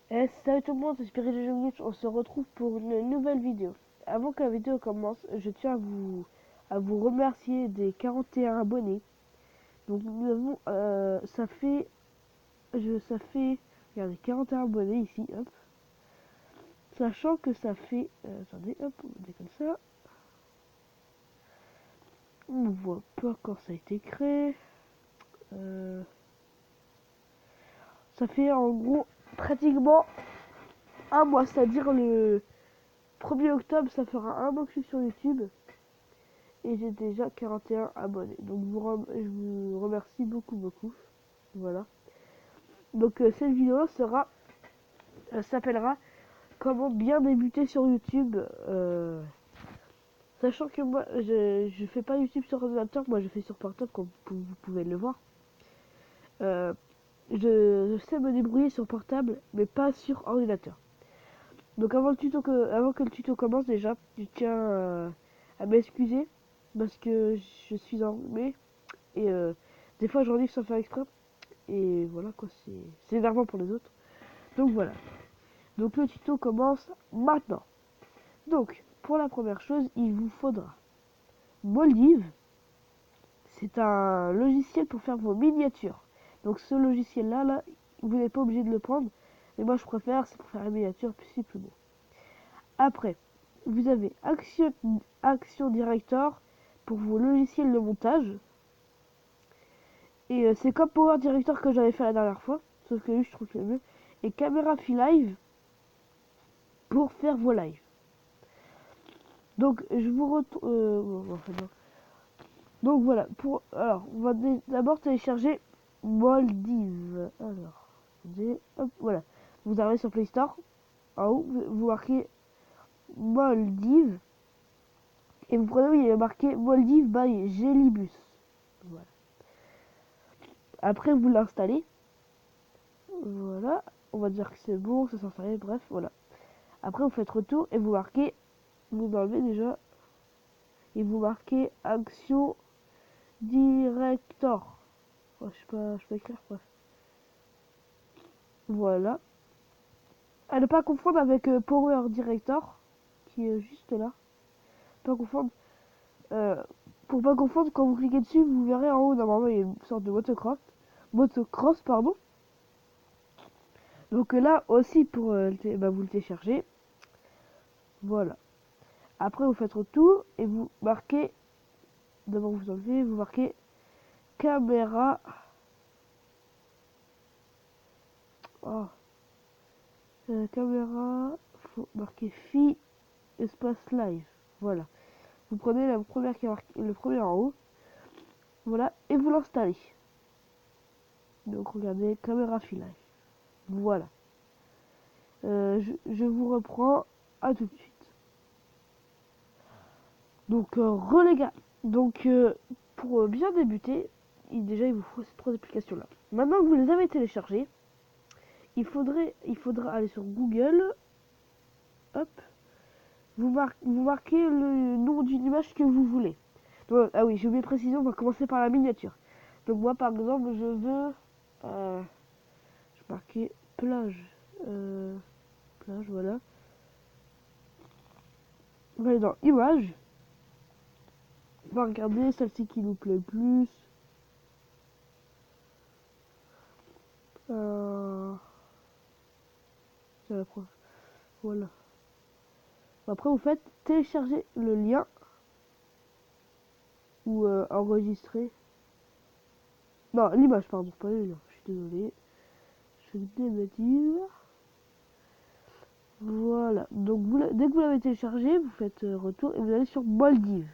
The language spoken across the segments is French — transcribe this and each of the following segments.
Salut tout le monde, c'est Spirit de Glitch, on se retrouve pour une nouvelle vidéo. Avant que la vidéo commence, je tiens à vous remercier des 41 abonnés. Donc nous avons, ça fait, regardez, 41 abonnés ici, hop. Sachant que ça fait, attendez, hop, on met comme ça. On voit pas quand ça a été créé. Euh, Ça fait en gros pratiquement un mois, c'est-à-dire le 1er octobre, ça fera un mois que je suis sur YouTube. Et j'ai déjà 41 abonnés. Donc je vous remercie beaucoup. Voilà. Donc cette vidéo s'appellera comment bien débuter sur YouTube. Sachant que moi je fais pas YouTube sur ordinateur, moi je fais sur portable comme vous pouvez le voir. Euh, je sais me débrouiller sur portable, mais pas sur ordinateur. Donc avant que le tuto commence déjà, je tiens à m'excuser parce que je suis enrhumé et des fois je renifle sans faire exprès. Et voilà quoi, c'est énervant pour les autres. Donc voilà. Donc le tuto commence maintenant. Donc pour la première chose, il vous faudra Moldiv. C'est un logiciel pour faire vos miniatures. Donc ce logiciel là, vous n'êtes pas obligé de le prendre. Mais moi je préfère, c'est pour faire les miniatures, puis c'est plus beau. Après, vous avez Action Director pour vos logiciels de montage. Et c'est comme Power Director que j'avais fait la dernière fois. Sauf que lui je trouve que c'est mieux. Et Camera Live pour faire vos lives. Donc je vous retrouve. Donc voilà. Alors on va d'abord télécharger Moldiv. Alors, hop, voilà. Vous arrivez sur Play Store. En haut, vous marquez Moldiv. Et vous prenez où il est marqué Moldiv by Gelibus. Voilà. Après vous l'installez. Voilà. On va dire que c'est bon, ça s'installe. Bref, voilà. Après vous faites retour et vous marquez. Vous enlevez déjà. Et vous marquez Action Director. Oh, je sais pas écrire, bref. Voilà. À ne pas confondre avec Power Director, qui est juste là. Pas confondre. Euh, pour pas confondre, quand vous cliquez dessus, vous verrez en haut, normalement, il y a une sorte de motocross, pardon. Donc là aussi, pour vous le téléchargez. Voilà. Après, vous faites retour et vous marquez. D'abord, vous enlevez, vous marquez caméra. Oh. Caméra. Faut marquer Fi espace live. Voilà. Vous prenez la première qui est marquée, le premier en haut. Voilà. Et vous l'installez. Donc regardez, caméra Fi live. Voilà. Je vous reprends à tout de suite. Donc les gars. Donc pour bien débuter, déjà il vous faut ces trois applications là. Maintenant que vous les avez téléchargées, il faudra aller sur Google. Hop. Vous marquez le nom d'une image que vous voulez. Donc, ah oui, j'ai oublié de préciser, on va commencer par la miniature. Donc moi par exemple je veux je marquer plage. Plage, voilà. On va aller dans images. On va regarder celle-ci qui nous plaît le plus. C'est la prof. Voilà. Après vous faites télécharger le lien ou enregistrer. Non, l'image, pardon, pas le lien. Je suis désolé. Je fais des bêtises. Voilà. Donc dès que vous l'avez téléchargé, vous faites retour et vous allez sur Moldiv.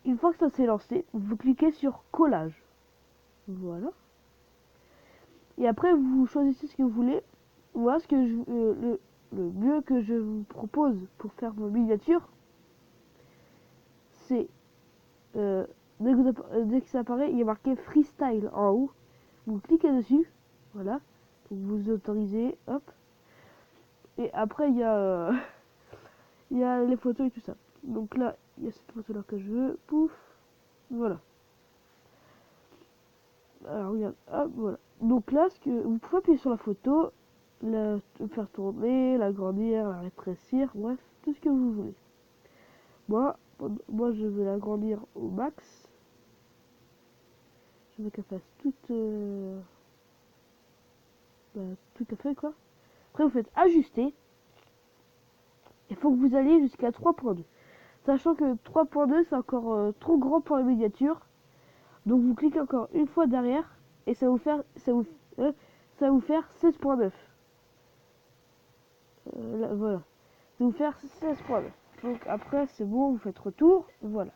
Une fois que ça s'est lancé, vous cliquez sur collage. Voilà. Et après vous choisissez ce que vous voulez. Moi, le mieux que je vous propose pour faire vos miniatures, c'est dès que ça apparaît, il y a marqué freestyle en haut. Vous cliquez dessus, voilà. Donc vous autorisez, hop. Et après il y a il y a les photos et tout ça. Donc là, il y a cette photo là que je veux, pouf, voilà. Alors regarde, hop, voilà. Donc là, vous pouvez appuyer sur la photo, la faire tourner, l'agrandir, la rétrécir, bref, tout ce que vous voulez. Moi je vais l'agrandir au max. Je veux qu'elle fasse tout à fait quoi. Après vous faites ajuster. Il faut que vous alliez jusqu'à 3.2. Sachant que 3.2 c'est encore trop grand pour la miniature. Donc vous cliquez encore une fois derrière et ça va vous faire 16.9. Voilà. Ça va vous faire 16.9. Donc après c'est bon, vous faites retour, voilà.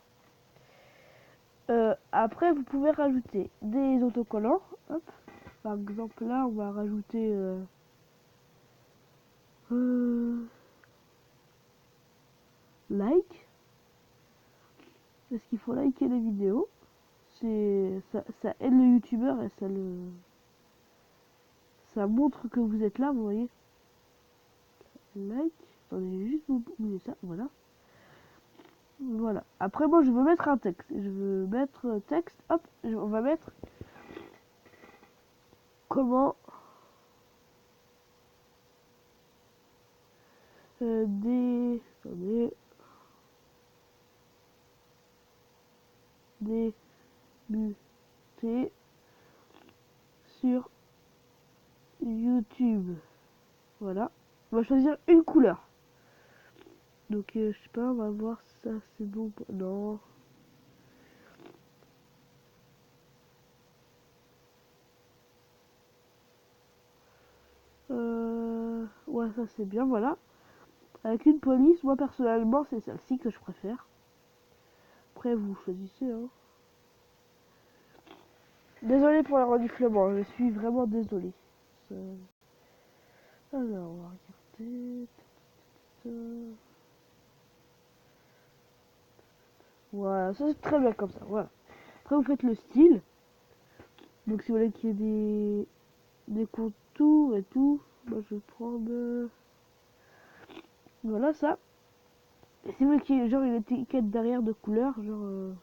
Après vous pouvez rajouter des autocollants. Hop. Par exemple là on va rajouter like. Parce qu'il faut liker les vidéos. Ça aide le youtubeur et ça montre que vous êtes là, vous voyez. Like. Attendez, juste vous bouger ça, voilà. Voilà. Après moi je veux mettre un texte. Je veux mettre texte. Hop, on va mettre comment attendez, débuter sur YouTube. Voilà. On va choisir une couleur. Donc je sais pas, on va voir si ça c'est bon. Non. Ouais, ça c'est bien, voilà. Avec une police, moi personnellement c'est celle-ci que je préfère. Après vous choisissez, hein. Désolé pour le reniflement, je suis vraiment désolé. Alors, on va regarder. Voilà, ça c'est très bien comme ça, voilà. Après vous faites le style. Donc si vous voulez qu'il y ait des contours et tout, moi je vais prendre... Voilà ça. Et si vous voulez qu'il y ait genre une étiquette derrière de couleur, genre... vous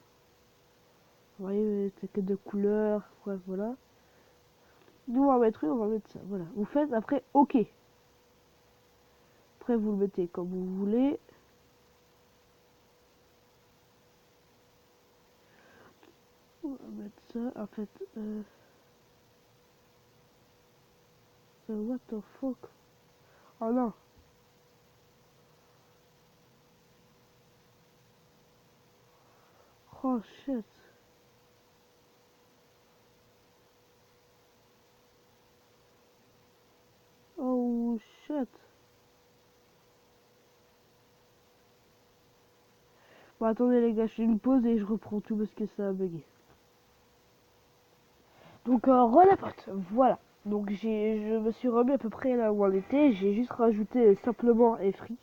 voyez, une étiquette de couleur, bref, voilà. Nous on va mettre une, on va mettre ça, voilà. Vous faites après OK. Après vous le mettez comme vous voulez. On va mettre ça, en fait... what the fuck? Oh non. Oh shit. Oh shit. Bon attendez les gars, je fais une pause et je reprends tout parce que ça a bugué. Donc relapote, voilà. Donc je me suis remis à peu près là où on était. J'ai juste rajouté simplement et free.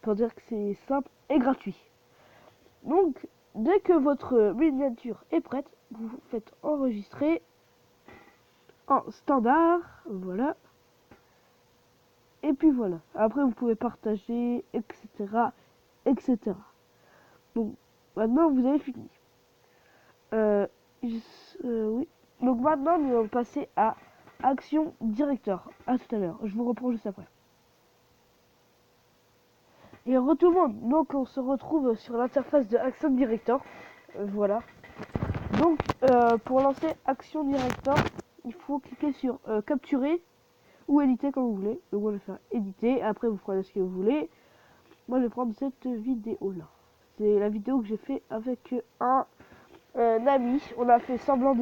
Pour dire que c'est simple et gratuit. Donc dès que votre miniature est prête, vous faites enregistrer en standard. Voilà. Et puis voilà. Après vous pouvez partager, etc. etc. Donc maintenant vous avez fini. Oui. Donc maintenant nous allons passer à Action Directeur. À tout à l'heure. Je vous reprends juste après. Et tout le monde, donc on se retrouve sur l'interface de Action Director. Voilà. Donc pour lancer Action Director, il faut cliquer sur capturer ou éditer comme vous voulez. Donc moi je vais faire éditer, après vous prenez ce que vous voulez. Moi je vais prendre cette vidéo là. C'est la vidéo que j'ai fait avec un ami. On a fait semblant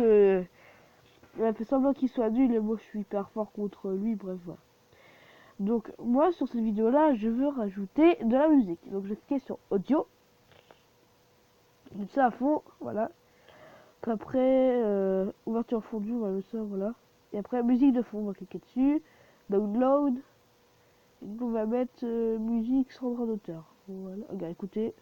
qu'il soit nul et moi je suis hyper fort contre lui, bref voilà. Donc moi sur cette vidéo là je veux rajouter de la musique. Donc je vais cliquer sur audio. Je mets ça à fond, voilà. Après ouverture fondue, on va mettre ça, voilà. Et après musique de fond, on va cliquer dessus. Download. Et on va mettre musique sans droit d'auteur. Voilà, regarde, écoutez.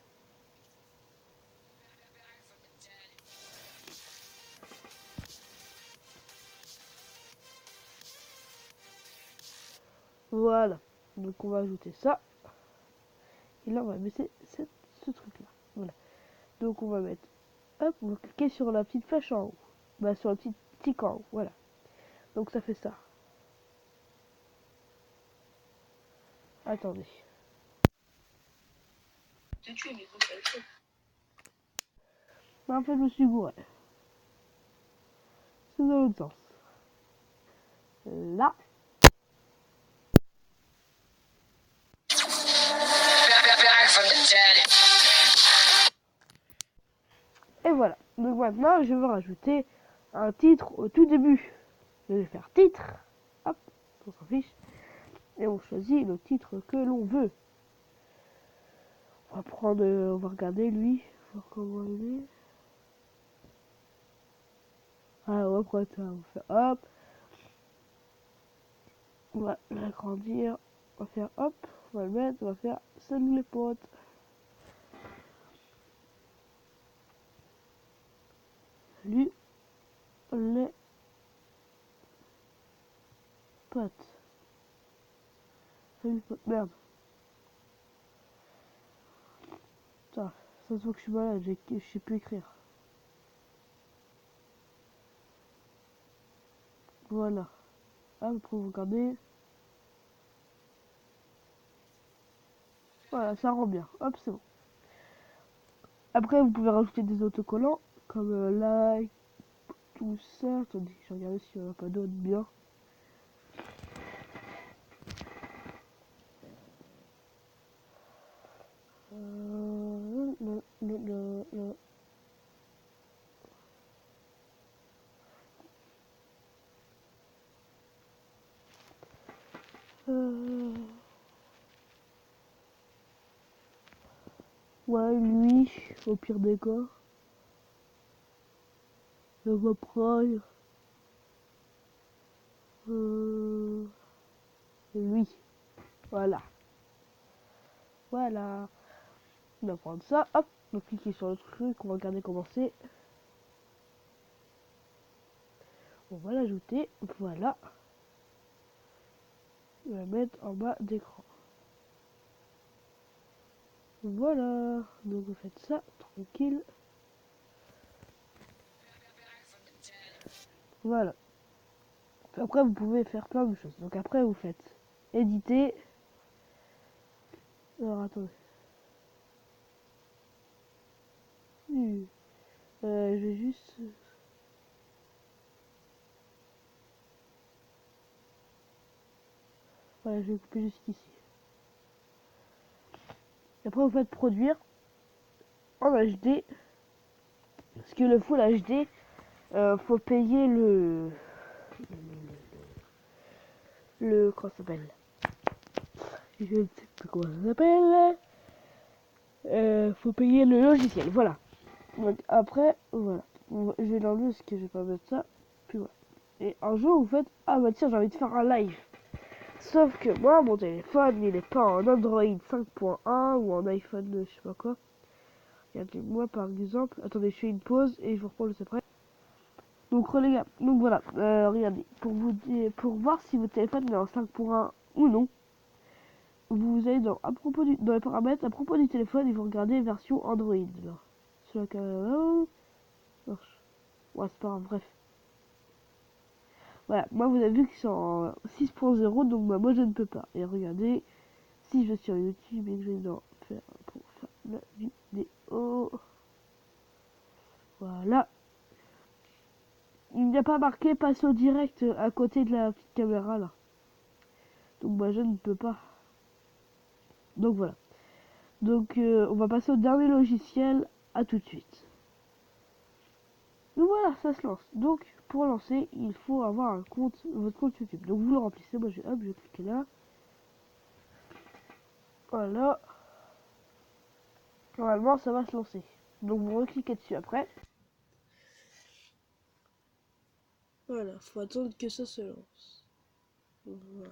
Voilà. Donc on va ajouter ça. Et là on va mettre ce truc là. Voilà. Donc on va mettre. Hop, on va cliquer sur la petite flèche en haut. Bah sur la petite stick en haut, voilà. Donc ça fait ça. Attendez. En fait, je me suis gouré. C'est dans l'autre sens. Là. Et voilà. Donc maintenant, je vais rajouter un titre au tout début. Je vais faire titre. Hop, on s'en fiche. Et on choisit le titre que l'on veut. On va prendre, on va regarder lui, voir comment il est. Ah, on va prendre ça, on va faire hop. On va l'agrandir. On va faire hop, on va le mettre, on va faire salut les potes. Salut les potes. Salut les potes, merde. Putain, ça se voit que je suis malade, je sais plus écrire. Voilà. Hop, après vous regardez. Voilà, ça rend bien. Hop, c'est bon. Après, vous pouvez rajouter des autocollants, comme like, tout ça. Attendez, je regarde s'il n'y en a pas d'autres bien. Non. Ouais, lui, au pire des cas. Je vais prendre lui. Voilà. Voilà. On va prendre ça. Hop. On va cliquer sur le truc. On va regarder comment c'est. On va l'ajouter. Voilà. On va la mettre en bas d'écran. Voilà. Donc vous faites ça. Tranquille. Voilà. Après, vous pouvez faire plein de choses. Donc après, vous faites éditer. Alors, attendez. Je vais juste... Voilà, je vais couper jusqu'ici. Et après, vous faites produire en HD. Parce que le full HD, faut payer comment ça s'appelle, je ne sais plus comment ça s'appelle. Faut payer le logiciel, voilà. Donc après, voilà. Je vais l'enlever parce que je vais pas mettre ça. Puis voilà. Et un jour, vous faites, ah bah tiens, j'ai envie de faire un live. Sauf que moi, mon téléphone, il est pas en Android 5.1 ou en iPhone, je sais pas quoi. Regardez, moi par exemple, attendez, je fais une pause et je vous reprends juste après. Donc les gars, donc voilà, regardez, pour voir si votre téléphone est en 5.1 ou non, vous allez dans dans les paramètres, à propos du téléphone, et vous regardez version Android là. Sur la marche. Ouais, c'est pas grave, bref. Voilà, moi vous avez vu qu'ils sont en 6.0, donc bah, moi je ne peux pas. Et regardez, si je vais sur YouTube et que je vais dans faire pour faire la vidéo, voilà. Il n'y a pas marqué passer au direct à côté de la petite caméra là. Donc moi je ne peux pas. Donc voilà. Donc on va passer au dernier logiciel. À tout de suite. Donc voilà, ça se lance. Donc pour lancer, il faut avoir un compte, votre compte YouTube. Donc vous le remplissez. Moi je vais cliquer là. Voilà. Normalement ça va se lancer. Donc vous recliquez dessus après. Voilà, faut attendre que ça se lance. Voilà.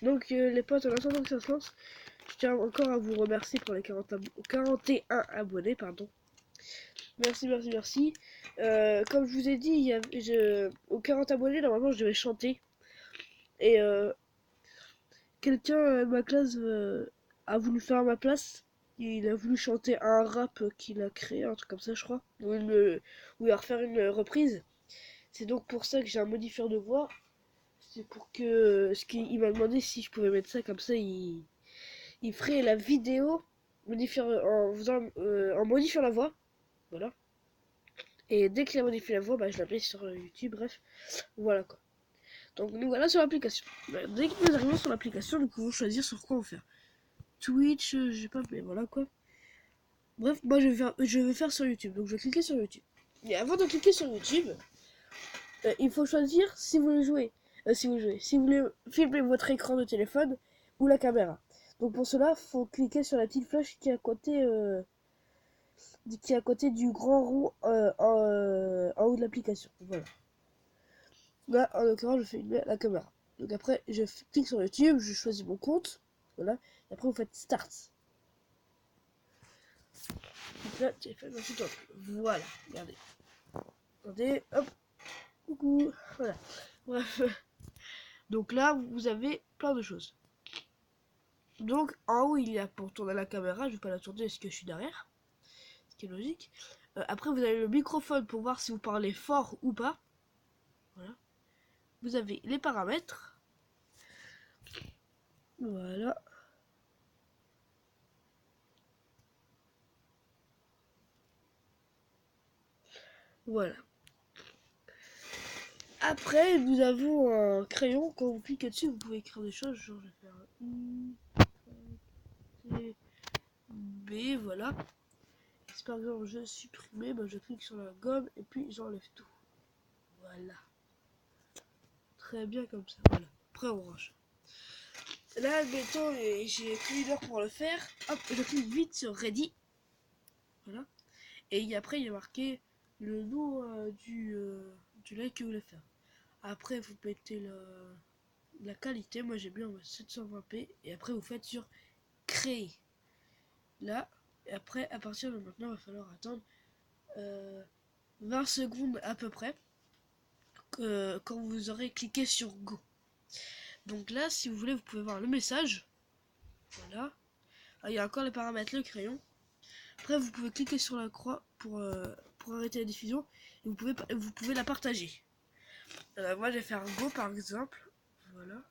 Donc les potes, en attendant que ça se lance, je tiens encore à vous remercier pour les 41 abonnés, pardon. Merci. Comme je vous ai dit, aux 40 abonnés, normalement je devais chanter. Et quelqu'un de ma classe a voulu faire à ma place. Il a voulu chanter un rap qu'il a créé, un truc comme ça, je crois. Ou il va refaire une reprise. C'est donc pour ça que j'ai un modifieur de voix. C'est pour que il m'a demandé si je pouvais mettre ça comme ça, il ferait la vidéo en modifiant la voix. Voilà. Et dès qu'il a modifié la voix, bah, je la mets sur YouTube. Bref, voilà quoi. Donc nous voilà sur l'application. Dès que nous arrivons sur l'application, nous pouvons choisir sur quoi on fait. Twitch, je sais pas, mais voilà quoi. Bref, moi je vais faire sur YouTube. Donc je vais cliquer sur YouTube. Et avant de cliquer sur YouTube, il faut choisir si vous voulez jouer. Si vous voulez filmer votre écran de téléphone ou la caméra. Donc pour cela, il faut cliquer sur la petite flèche qui est à côté du grand rond en haut de l'application. Voilà. Là, en l'occurrence, je fais la caméra. Donc après, je clique sur YouTube, je choisis mon compte. Voilà. Et après, vous faites Start. Donc là, téléphone, ensuite, voilà. Regardez. Regardez, hop. Coucou. Voilà. Bref. Donc là, vous avez plein de choses. Donc, en haut, il y a pour tourner la caméra. Je vais pas la tourner parce que je suis derrière. Ce qui est logique. Après, vous avez le microphone pour voir si vous parlez fort ou pas. Voilà. Vous avez les paramètres. Voilà. Voilà. Après, nous avons un crayon. Quand vous cliquez dessus, vous pouvez écrire des choses. Genre, je vais faire un I, T, B, voilà. Si par exemple je supprimer, bah, je clique sur la gomme et puis j'enlève tout. Voilà. Très bien comme ça. Voilà. Après, on range. Là, admettons, j'ai pris une heure pour le faire. Hop, je clique vite sur Ready. Voilà. Et après, il y a marqué le nom du live que vous voulez faire. Après, vous mettez la qualité. Moi, j'ai bien 720p. Et après, vous faites sur Créer. Là. Et après, à partir de maintenant, il va falloir attendre 20 secondes à peu près. Quand vous aurez cliqué sur Go. Donc là, si vous voulez, vous pouvez voir le message. Voilà. Ah, il y a encore les paramètres, le crayon. Après, vous pouvez cliquer sur la croix pour arrêter la diffusion. Et vous pouvez la partager. Moi, je vais faire Go par exemple. Voilà.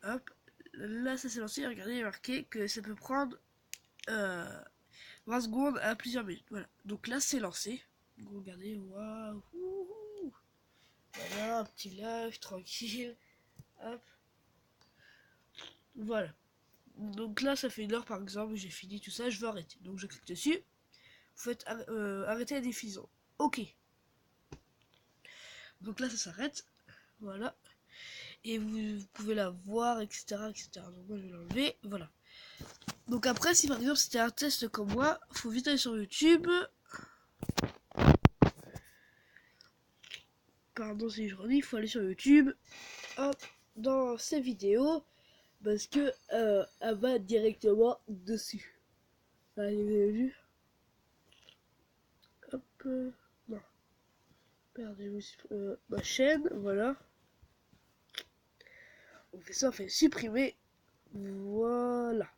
Hop. Là, ça s'est lancé. Regardez, il y a marqué que ça peut prendre 20 secondes à plusieurs minutes. Voilà. Donc là, c'est lancé. Donc, regardez. Waouh. Voilà, un petit live tranquille. Hop. Voilà. Donc là, ça fait une heure par exemple, j'ai fini tout ça, je veux arrêter. Donc je clique dessus. Vous faites arrêter la diffusion. Ok. Donc là, ça s'arrête. Voilà. Et vous pouvez la voir, etc., etc. Donc moi, je vais l'enlever. Voilà. Donc après, si par exemple c'était un test comme moi, faut vite aller sur YouTube. Pardon si je redis, il faut aller sur YouTube. Hop, dans ces vidéos. Parce que elle va directement dessus. Allez, vous avez vu? Hop, non. Perdez ma chaîne, voilà. On fait ça, on fait supprimer. Voilà.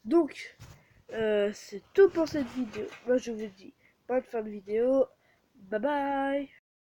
Donc, c'est tout pour cette vidéo. Moi, je vous dis bonne fin de vidéo. Bye bye.